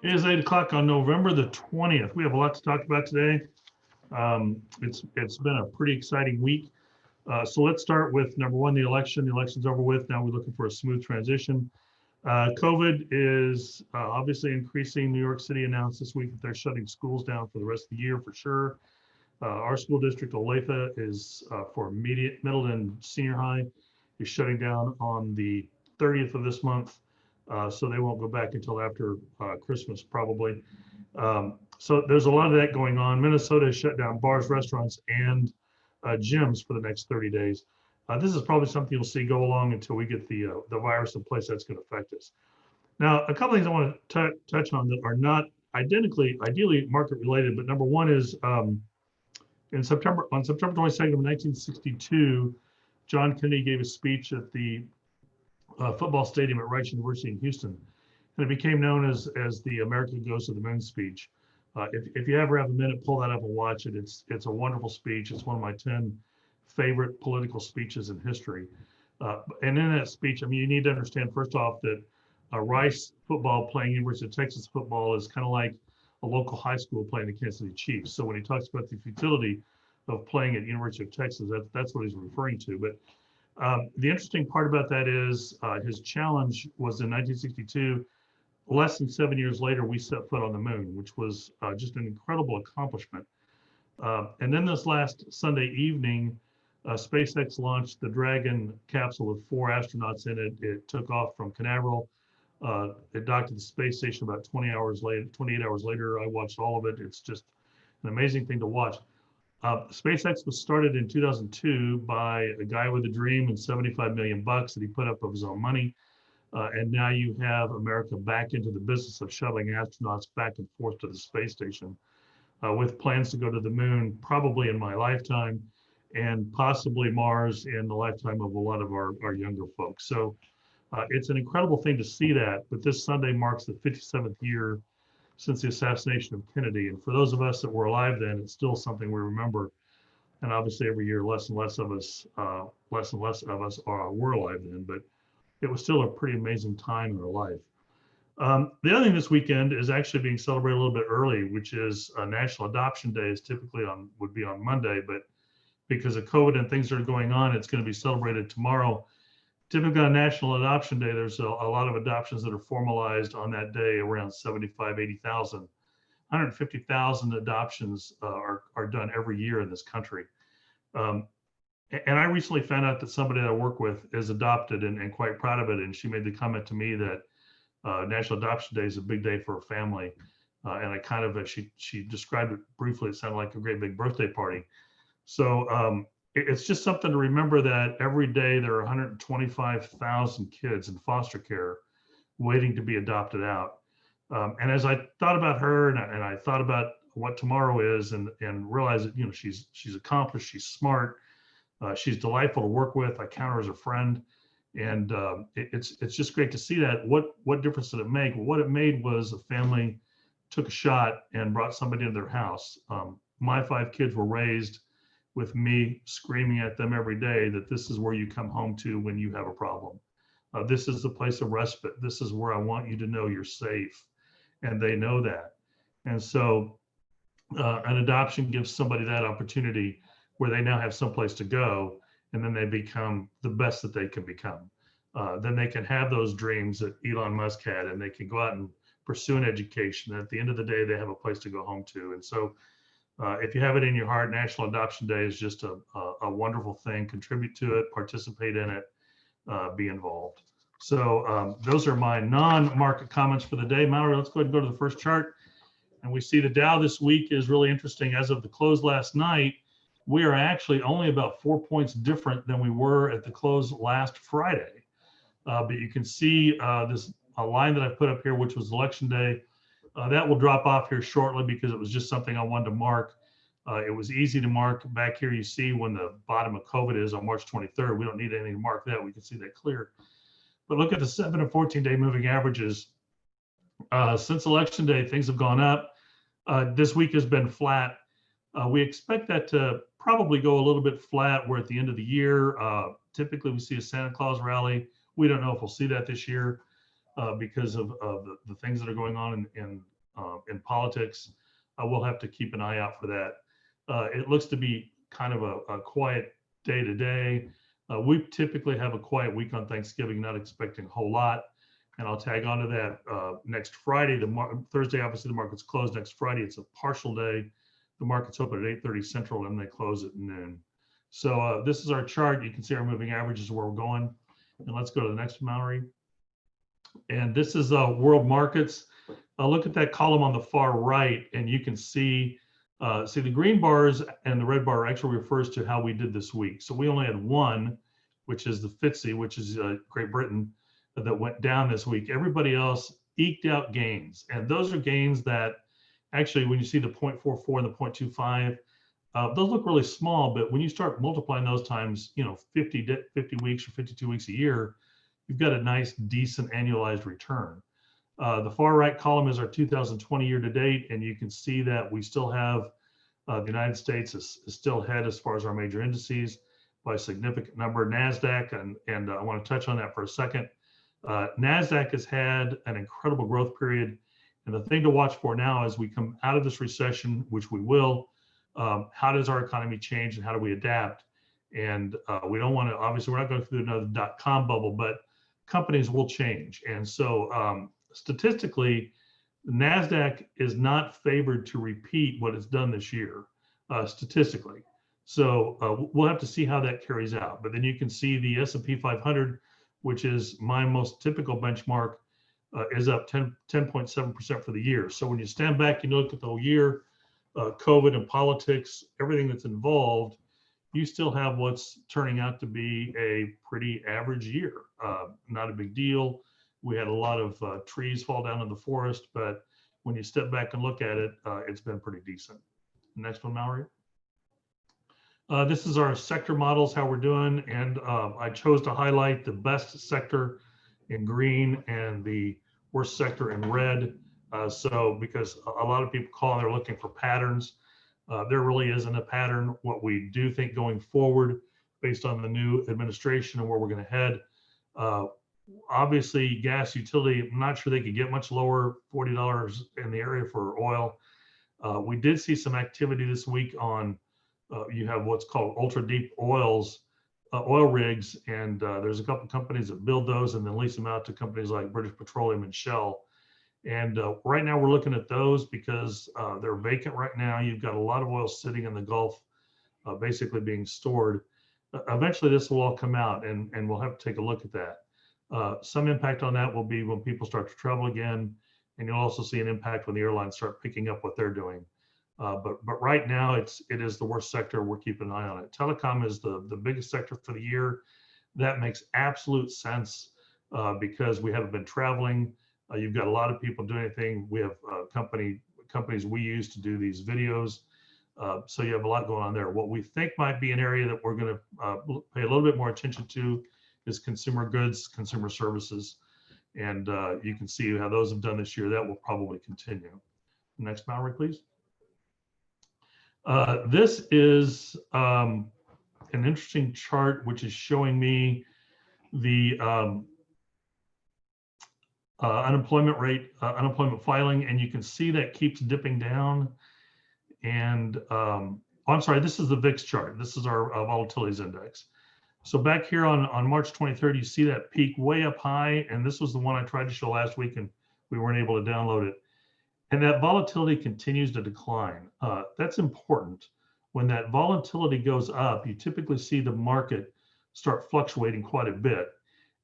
It is 8 o'clock on November the 20th. We have a lot to talk about today. It's been a pretty exciting week. So let's start with number one, the election. The election's over with. Now we're looking for a smooth transition. COVID is obviously increasing. New York City announced this week that they're shutting schools down for the rest of the year for sure. Our school district, Olathe, is for middle and senior high, is shutting down on the 30th of this month. So they won't go back until after Christmas, probably. So there's a lot of that going on. Minnesota has shut down bars, restaurants, and gyms for the next 30 days. This is probably something you'll see go along until we get the virus in place that's going to affect us. Now, a couple things I want to touch on that are not ideally market related, but number one is on September 22nd of 1962, John Kennedy gave a speech at the football stadium at Rice University in Houston, and it became known as the America Goes to the Moon speech. If you ever have a minute, pull that up and watch it. It's a wonderful speech. It's one of my 10 favorite political speeches in history. And in that speech, I mean, you need to understand first off that Rice football playing University of Texas football is kind of like a local high school playing the Kansas City Chiefs. So when he talks about the futility of playing at University of Texas, that's what he's referring to. But the interesting part about that is his challenge was in 1962. Less than 7 years later, we set foot on the moon, which was just an incredible accomplishment. And then this last Sunday evening, SpaceX launched the Dragon capsule with 4 astronauts in it. It took off from Canaveral. It docked at the space station about 28 hours later. I watched all of it. It's just an amazing thing to watch. SpaceX was started in 2002 by a guy with a dream and 75 million bucks that he put up of his own money. And now you have America back into the business of shuttling astronauts back and forth to the space station with plans to go to the moon, probably in my lifetime, and possibly Mars in the lifetime of a lot of our younger folks. So it's an incredible thing to see that, but this Sunday marks the 57th year since the assassination of Kennedy. And for those of us that were alive then, it's still something we remember. And obviously every year, less and less of us were alive then, but it was still a pretty amazing time in our life. The other thing this weekend is actually being celebrated a little bit early, which is National Adoption Day. Is typically would be on Monday, but because of COVID and things that are going on, it's going to be celebrated tomorrow. Typically on National Adoption Day, there's a lot of adoptions that are formalized on that day, around 75, 80,000. 150,000 adoptions are done every year in this country. And I recently found out that somebody that I work with is adopted and quite proud of it. And she made the comment to me that National Adoption Day is a big day for her family. And I kind of, she described it briefly, it sounded like a great big birthday party. So it's just something to remember that every day there are 125,000 kids in foster care waiting to be adopted out. And as I thought about her and I thought about what tomorrow is and realized that, you know, she's accomplished, she's smart, she's delightful to work with. I count her as a friend, and it's just great to see that. What difference did it make? Well, what it made was a family took a shot and brought somebody into their house. My 5 kids were raised with me screaming at them every day that this is where you come home to when you have a problem. This is the place of respite. This is where I want you to know you're safe, and they know that. And so an adoption gives somebody that opportunity where they now have someplace to go, and then they become the best that they can become. Then they can have those dreams that Elon Musk had, and they can go out and pursue an education. At the end of the day, they have a place to go home to. And so if you have it in your heart, National Adoption Day is just a wonderful thing. Contribute to it, participate in it, be involved. So those are my non-market comments for the day. Mallory, let's go ahead and go to the first chart. And we see the Dow this week is really interesting. As of the close last night, we are actually only about 4 points different than we were at the close last Friday. But you can see a line that I put up here, which was election day. That will drop off here shortly because it was just something I wanted to mark. It was easy to mark. Back here, you see when the bottom of COVID is on March 23rd. We don't need anything to mark that. We can see that clear. But look at the 7 and 14-day moving averages. Since election day, things have gone up. This week has been flat. We expect that to probably go a little bit flat. We're at the end of the year. Typically, we see a Santa Claus rally. We don't know if we'll see that this year. because of the things that are going on in politics. We'll have to keep an eye out for that. It looks to be kind of a quiet day to day. We typically have a quiet week on Thanksgiving, not expecting a whole lot. And I'll tag on to that next Friday. Thursday, obviously, the market's closed. Next Friday, it's a partial day. The market's open at 8:30 Central, and they close at noon. So this is our chart. You can see our moving averages where we're going. And let's go to the next one, Mallory. And this is world markets. Look at that column on the far right, and you can see the green bars and the red bar actually refers to how we did this week. So we only had one, which is the FTSE, which is Great Britain, that went down this week. Everybody else eked out gains, and those are gains that actually, when you see the 0.44 and the 0.25, those look really small, but when you start multiplying those times, 50 weeks or 52 weeks a year, you've got a nice, decent annualized return. The far right column is our 2020 year to date, and you can see that we still have the United States is still ahead as far as our major indices by a significant number. NASDAQ, and I want to touch on that for a second. NASDAQ has had an incredible growth period, and the thing to watch for now as we come out of this recession, which we will, how does our economy change and how do we adapt? And we don't want to, obviously, we're not going through another dot-com bubble, but companies will change. And so statistically, NASDAQ is not favored to repeat what it's done this year, statistically. So we'll have to see how that carries out. But then you can see the S&P 500, which is my most typical benchmark, is up 10.7% for the year. So when you stand back and you look at the whole year, COVID and politics, everything that's involved, you still have what's turning out to be a pretty average year. Not a big deal. We had a lot of trees fall down in the forest, but when you step back and look at it, it's been pretty decent. Next one, Mallory. This is our sector models, how we're doing, and I chose to highlight the best sector in green and the worst sector in red. So because a lot of people call and they're looking for patterns, there really isn't a pattern. What we do think going forward, based on the new administration and where we're going to head, obviously gas utility, I'm not sure they could get much lower, $40 in the area for oil. We did see some activity this week on, you have what's called ultra deep oil rigs, and there's a couple companies that build those and then lease them out to companies like British Petroleum and Shell. And right now we're looking at those because they're vacant right now. You've got a lot of oil sitting in the Gulf, basically being stored. Eventually this will all come out, and we'll have to take a look at that. Some impact on that will be when people start to travel again, and you'll also see an impact when the airlines start picking up what they're doing. But right now it is the worst sector. We're keeping an eye on it. Telecom is the biggest sector for the year. That makes absolute sense because we haven't been traveling. You've got a lot of people doing anything. We have companies we use to do these videos. So you have a lot going on there. What we think might be an area that we're going to pay a little bit more attention to is consumer goods, consumer services. And you can see how those have done this year. That will probably continue. Next, Mallory, please. This is an interesting chart, which is showing me the unemployment rate, unemployment filing, and you can see that keeps dipping down. And I'm sorry, this is the VIX chart. This is our volatilities index. So back here on March 23rd, you see that peak way up high, and this was the one I tried to show last week, and we weren't able to download it. And that volatility continues to decline. That's important. When that volatility goes up, you typically see the market start fluctuating quite a bit.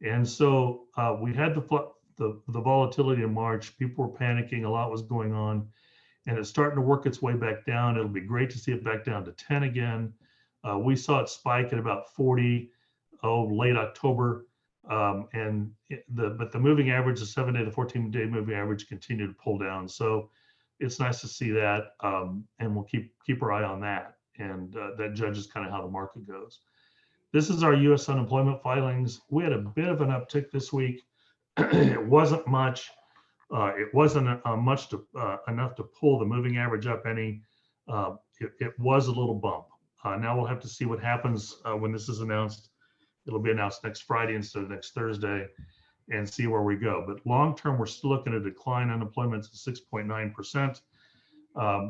And so we had the volatility in March. People were panicking, a lot was going on, and it's starting to work its way back down. It'll be great to see it back down to 10 again. We saw it spike at about 40, late October. But the moving average, the 7-day to 14-day moving average, continued to pull down. So it's nice to see that, and we'll keep our eye on that. And that judges kind of how the market goes. This is our U.S. unemployment filings. We had a bit of an uptick this week. It wasn't much. It wasn't much enough to pull the moving average up any. It was a little bump. Now we'll have to see what happens when this is announced. It'll be announced next Friday instead of next Thursday. and see where we go. But long term, we're still looking at a decline. Unemployment is 6.9%.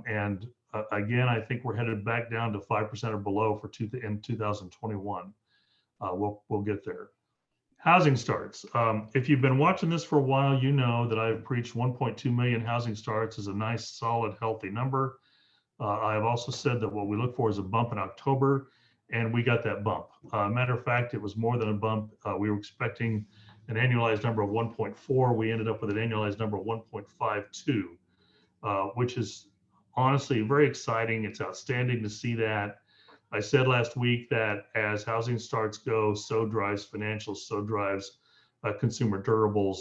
And again, I think we're headed back down to 5% or below in 2021. We'll get there. Housing starts. If you've been watching this for a while, you know that I've preached 1.2 million housing starts is a nice, solid, healthy number. I have also said that what we look for is a bump in October, and we got that bump. Matter of fact, it was more than a bump. We were expecting an annualized number of 1.4. We ended up with an annualized number of 1.52, which is honestly very exciting. It's outstanding to see that. I said last week that as housing starts go, so drives financials, so drives consumer durables.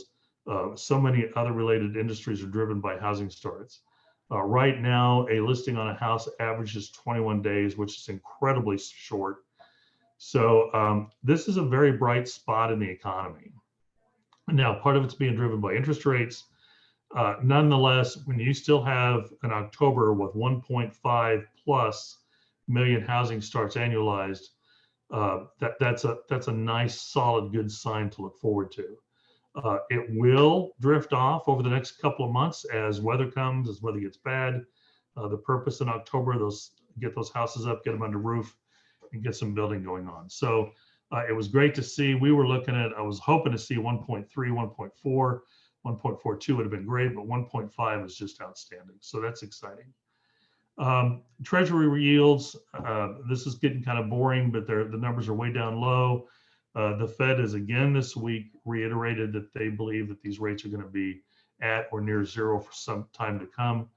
So many other related industries are driven by housing starts. Right now, a listing on a house averages 21 days, which is incredibly short. So this is a very bright spot in the economy. Now, part of it's being driven by interest rates. Nonetheless, when you still have an October with 1.5 plus million housing starts annualized, that's a nice, solid, good sign to look forward to. It will drift off over the next couple of months as weather comes, as weather gets bad. The purpose in October, get those houses up, get them under roof, and get some building going on. So it was great to see. We were looking at, I was hoping to see 1.3, 1.4, 1.42 would have been great, but 1.5 is just outstanding. So that's exciting. Treasury yields, this is getting kind of boring, but the numbers are way down low. The Fed has again this week reiterated that they believe that these rates are going to be at or near zero for some time to come.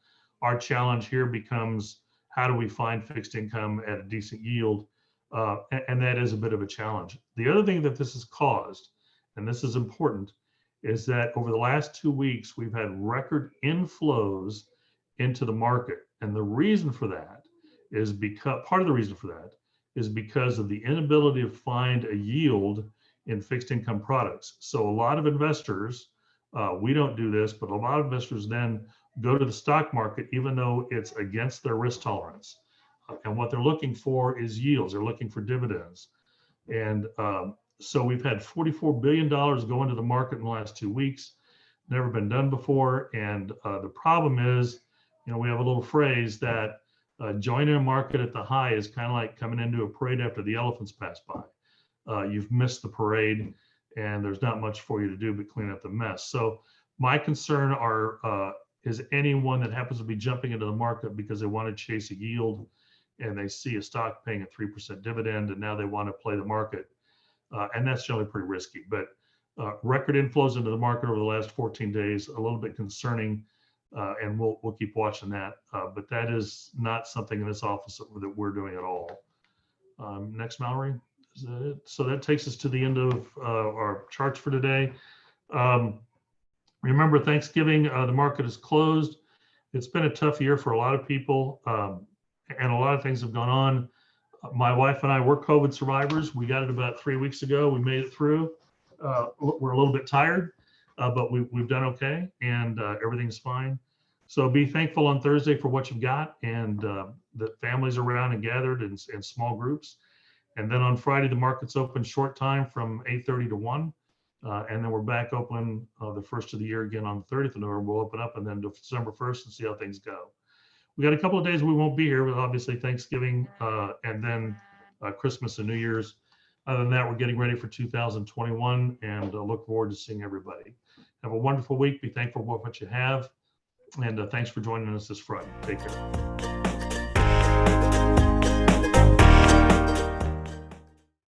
Our challenge here becomes, how do we find fixed income at a decent yield? And that is a bit of a challenge. The other thing that this has caused, and this is important, is that over the last 2 weeks, we've had record inflows into the market. And the reason for that is part of the reason for that is because of the inability to find a yield in fixed income products. So a lot of investors, we don't do this, but a lot of investors then go to the stock market, even though it's against their risk tolerance. And what they're looking for is yields. They're looking for dividends. And so we've had $44 billion go into the market in the last 2 weeks. Never been done before. And the problem is, we have a little phrase that joining a market at the high is kind of like coming into a parade after the elephants pass by. You've missed the parade, and there's not much for you to do but clean up the mess. So my concern is anyone that happens to be jumping into the market because they want to chase a yield and they see a stock paying a 3% dividend, and now they want to play the market. And that's generally pretty risky. But record inflows into the market over the last 14 days, a little bit concerning. And we'll keep watching that, but that is not something in this office that we're doing at all. Next, Mallory, is that it? So that takes us to the end of our charts for today. Remember, Thanksgiving, the market is closed. It's been a tough year for a lot of people, and a lot of things have gone on. My wife and I were COVID survivors. We got it about 3 weeks ago. We made it through. We're a little bit tired. But we've done okay, and everything's fine. So be thankful on Thursday for what you've got, and the families around and gathered in small groups. And then on Friday, the market's open short time from 8:30 to 1. And then we're back open the first of the year again on the 30th of November. We'll open up, and then December 1st and see how things go. We got a couple of days we won't be here, with obviously Thanksgiving and then Christmas and New Year's. Other than that, we're getting ready for 2021 and look forward to seeing everybody. Have a wonderful week. Be thankful for what you have. And thanks for joining us this Friday. Take care.